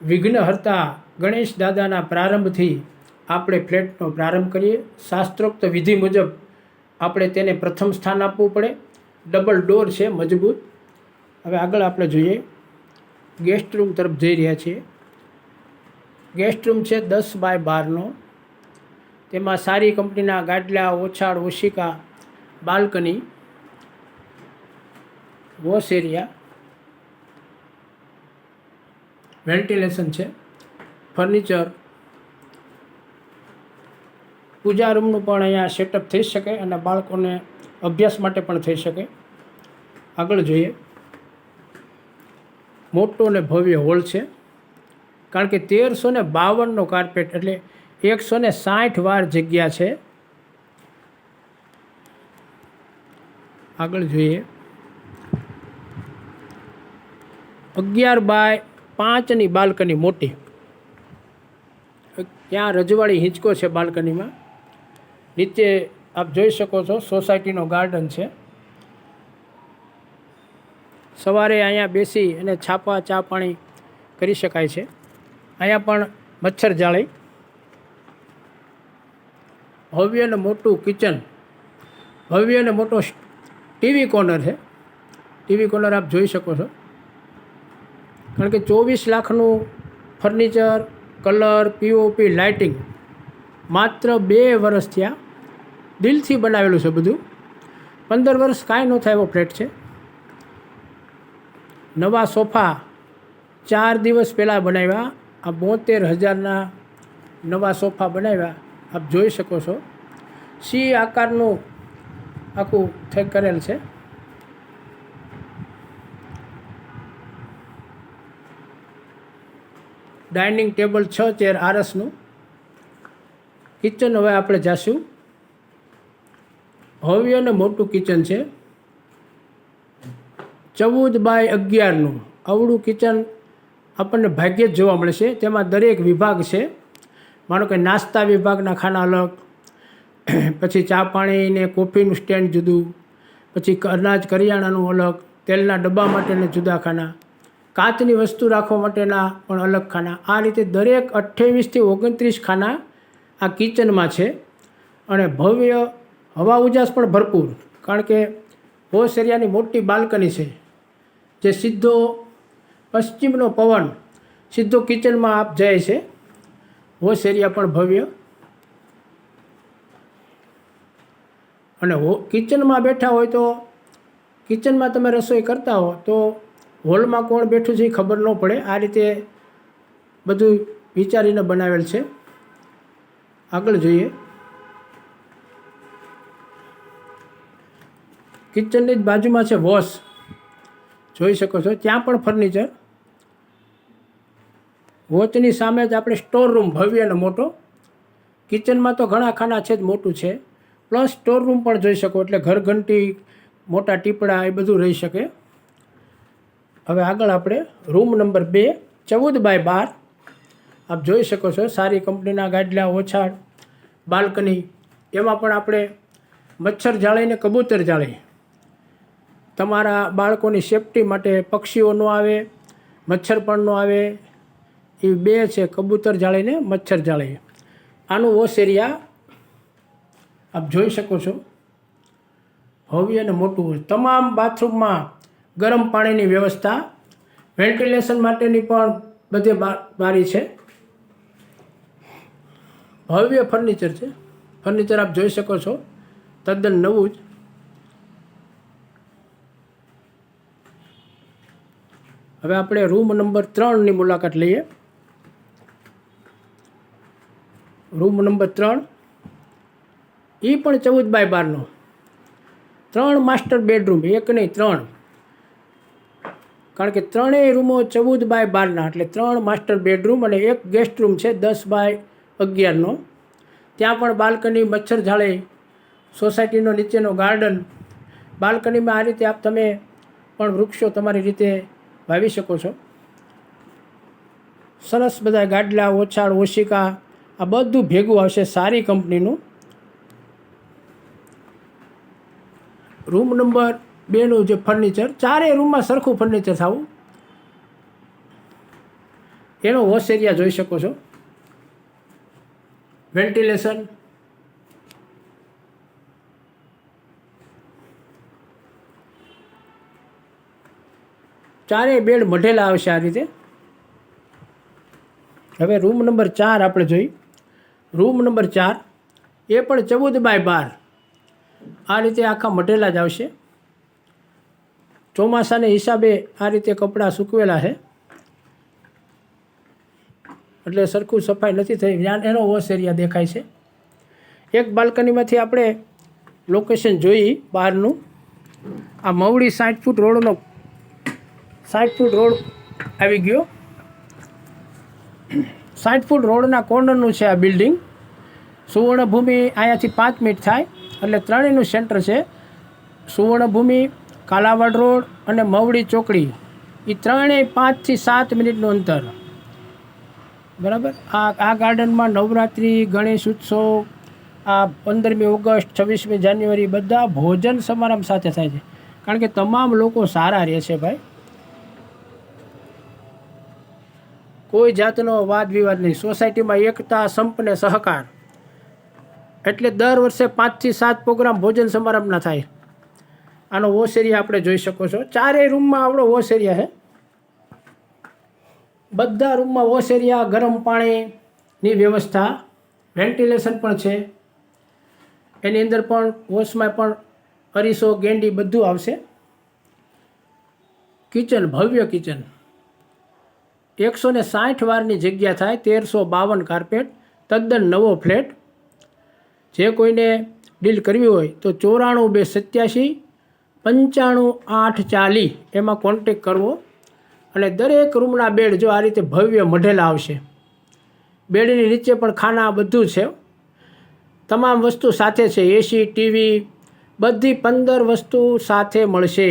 વિઘ્નહર્તા ગણેશ દાદાના પ્રારંભથી આપણે ફ્લેટનો પ્રારંભ કરીએ. શાસ્ત્રોક્ત વિધિ મુજબ આપણે તેને પ્રથમ સ્થાન આપવું પડે. ડબલ ડોર છે, મજબૂત. હવે આગળ આપણે જોઈએ, ગેસ્ટ રૂમ તરફ જઈ રહ્યા છીએ. ગેસ્ટ રૂમ છે 10x12નો. તેમાં સારી કંપનીના ગાદલા, ઓછાળ, ઓશિકા, બાલ્કની, વોશ એરિયા, વેન્ટિલેશન છે, ફર્નિચર, પૂજા રૂમનું પણ અહીંયા સેટઅપ થઈ શકે અને બાળકોને અભ્યાસ માટે પણ થઈ શકે. આગળ જોઈએ, મોટો અને ભવ્ય હોલ છે. કારણ કે 1352નો કાર્પેટ એટલે 160 વાર જગ્યા છે. આગળ જોઈએ, 11x5ની બાલ્કની મોટી. ત્યાં રજવાડી હિંચકો છે બાલ્કનીમાં. નીચે આપ જોઈ શકો છો સોસાયટીનો ગાર્ડન છે. સવારે અહીંયા બેસી અને છાપા ચા પાણી કરી શકાય છે. અહીંયા પણ મચ્છર જાળી. ભવ્ય અને મોટું કિચન, ભવ્ય અને મોટો ટીવી કોર્નર છે. ટીવી કોર્નર આપ જોઈ શકો છો. કારણ કે 24 લાખનું ફર્નિચર, કલર, પીઓપી, લાઇટિંગ માત્ર 2 વર્ષ થયા. દિલથી બનાવેલું છે બધું. 15 વર્ષ કાંઈ ન થાય એવો ફ્લેટ છે. નવા સોફા 4 દિવસ પહેલાં બનાવ્યા. આ 72,000ના નવા સોફા બનાવ્યા. આપ જોઈ શકો છો. સી આકારનું આખું થઈ કરેલ છે. ડાઇનિંગ ટેબલ 6 ચેર આરસનું. કિચન હવે આપણે જાશું. ભવ્ય અને મોટું કિચન છે. 14x11નું અવળું કિચન આપણને ભાગ્યે જ જોવા મળશે. તેમાં દરેક વિભાગ છે. માનો કે નાસ્તા વિભાગના ખાના અલગ, પછી ચા પાણી ને કોફીનું સ્ટેન્ડ જુદું, પછી અનાજ કરિયાણાનું અલગ, તેલના ડબ્બા માટેના જુદા ખાના, કાચની વસ્તુ રાખવા માટેના પણ અલગ ખાના. આ રીતે દરેક 28 થી 29 ખાના આ કિચનમાં છે. અને ભવ્ય હવા ઉજાસ પણ ભરપૂર. કારણ કે વોશ એરિયાની મોટી બાલ્કની છે, જે સીધો પશ્ચિમનો પવન સીધો કિચનમાં આપ જાય છે. વોશ એરિયા પણ ભવ્ય. અને કિચનમાં બેઠા હોય તો, કિચનમાં તમે રસોઈ કરતા હો તો હોલમાં કોણ બેઠું છે એ ખબર ન પડે. આ રીતે બધું વિચારીને બનાવેલ છે. આગળ જોઈએ, કિચનની જ બાજુમાં છે વોશ. જોઈ શકો છો ત્યાં પણ ફર્નિચર. વોચની સામે જ આપણે સ્ટોર રૂમ ભવ્ય અને મોટો. કિચનમાં તો ઘણા ખાના છે જ, મોટું છે. પ્લસ સ્ટોર રૂમ પણ જોઈ શકો. એટલે ઘરઘંટી, મોટા ટીપડા એ બધું રહી શકે. હવે આગળ આપણે રૂમ નંબર 2, 14x12. આપ જોઈ શકો છો સારી કંપનીના ગાદલા, ઓછાળ, બાલ્કની. એમાં પણ આપણે મચ્છર જાળી ને કબૂતર જાળી, તમારા બાળકોની સેફટી માટે, પક્ષીઓ ન આવે, મચ્છર પણ ન આવે, એ 2 છે, કબૂતર જાળી ને મચ્છર જાળી. આનું વોશ એરિયા આપ જોઈ શકો છો. ભવ્ય અને મોટું હોય. તમામ બાથરૂમમાં ગરમ પાણીની વ્યવસ્થા, વેન્ટિલેશન માટેની પણ બધે બારી છે. ભવ્ય ફર્નિચર છે. ફર્નિચર આપ જોઈ શકો છો, તદ્દન નવું જ. હવે આપણે રૂમ નંબર 3ની મુલાકાત લઈએ. રૂમ નંબર 3 એ પણ 14x12નો. 3 માસ્ટર બેડરૂમ, 1 નહીં 3. કારણ કે 3 રૂમો 14x12ના, એટલે 3 માસ્ટર બેડરૂમ અને 1 ગેસ્ટ રૂમ છે 10x11નો. ત્યાં પણ બાલ્કની, મચ્છર જાળી, સોસાયટીનો નીચેનો ગાર્ડન. બાલ્કનીમાં આ રીતે આપ તમે પણ વૃક્ષો તમારી રીતે વાવી શકો છો. સરસ બધા ગાદલા, ઓછાળ, ઓશિકા આ બધું ભેગું આવશે, સારી કંપનીનું. રૂમ નંબર 2નું જે ફર્નિચર, 4 રૂમમાં સરખું ફર્નિચર થવું. એનો વોશ એરિયા જોઈ શકો છો. વેન્ટિલેશન, ચારેય બેડ મઢેલા આવશે આ રીતે. હવે રૂમ નંબર 4 આપણે જોઈ. રૂમ નંબર 4 એ પણ 14x12 આ રીતે આખા મઢેલા જ આવશે. ચોમાસાને હિસાબે આ રીતે કપડાં સૂકવેલા છે એટલે સરખું સફાઈ નથી થઈ. એનો વોશ એરિયા દેખાય છે. એક બાલ્કનીમાંથી આપણે લોકેશન જોઈ બહારનું. આ મવડી 60 ફૂટ રોડનો 60 ફૂટ રોડ આવી ગયો. 60 ફૂટ રોડના કોર્નરનું છે આ બિલ્ડિંગ. સુવર્ણભૂમિ અહીંયાથી 5 મિનિટ થાય એટલે ત્રણેયનું સેન્ટર છે. સુવર્ણભૂમિ, કાલાવાડ રોડ અને મવડી ચોકડી એ ત્રણેય 5 થી 7 મિનિટનું અંતર. બરાબર. આ ગાર્ડનમાં નવરાત્રિ, ગણેશ ઉત્સવ, આ 15મી ઓગસ્ટ, 26મી જાન્યુઆરી બધા ભોજન સમારંભ સાથે થાય છે. કારણ કે તમામ લોકો સારા રહે છે ભાઈ. કોઈ જાતનો વાદ વિવાદ નહીં. સોસાયટીમાં એકતા, સંપ ને સહકાર. એટલે દર વર્ષે 5 થી 7 પ્રોગ્રામ ભોજન સમારંભના થાય. આનો વોશ એરિયા આપણે જોઈ શકો છો. ચારેય રૂમમાં આપણો વોશ એરિયા છે. બધા રૂમમાં વોશ એરિયા, ગરમ પાણીની વ્યવસ્થા, વેન્ટિલેશન પણ છે. એની અંદર પણ વોશમાં પણ અરીસો, ગેંડી બધું આવશે. કિચન, ભવ્ય કિચન. 160 વારની જગ્યા થાય. 1352 કાર્પેટ. તદ્દન નવો ફ્લેટ. જે કોઈને ડીલ કરવી હોય તો 94 287 95 840 એમાં કોન્ટેક કરવો. અને દરેક રૂમના બેડ જો આ રીતે ભવ્ય મઢેલા આવશે. બેડની નીચે પણ ખાના બધું છે. તમામ વસ્તુ સાથે છે. એસી, ટીવી બધી 15 વસ્તુ સાથે મળશે.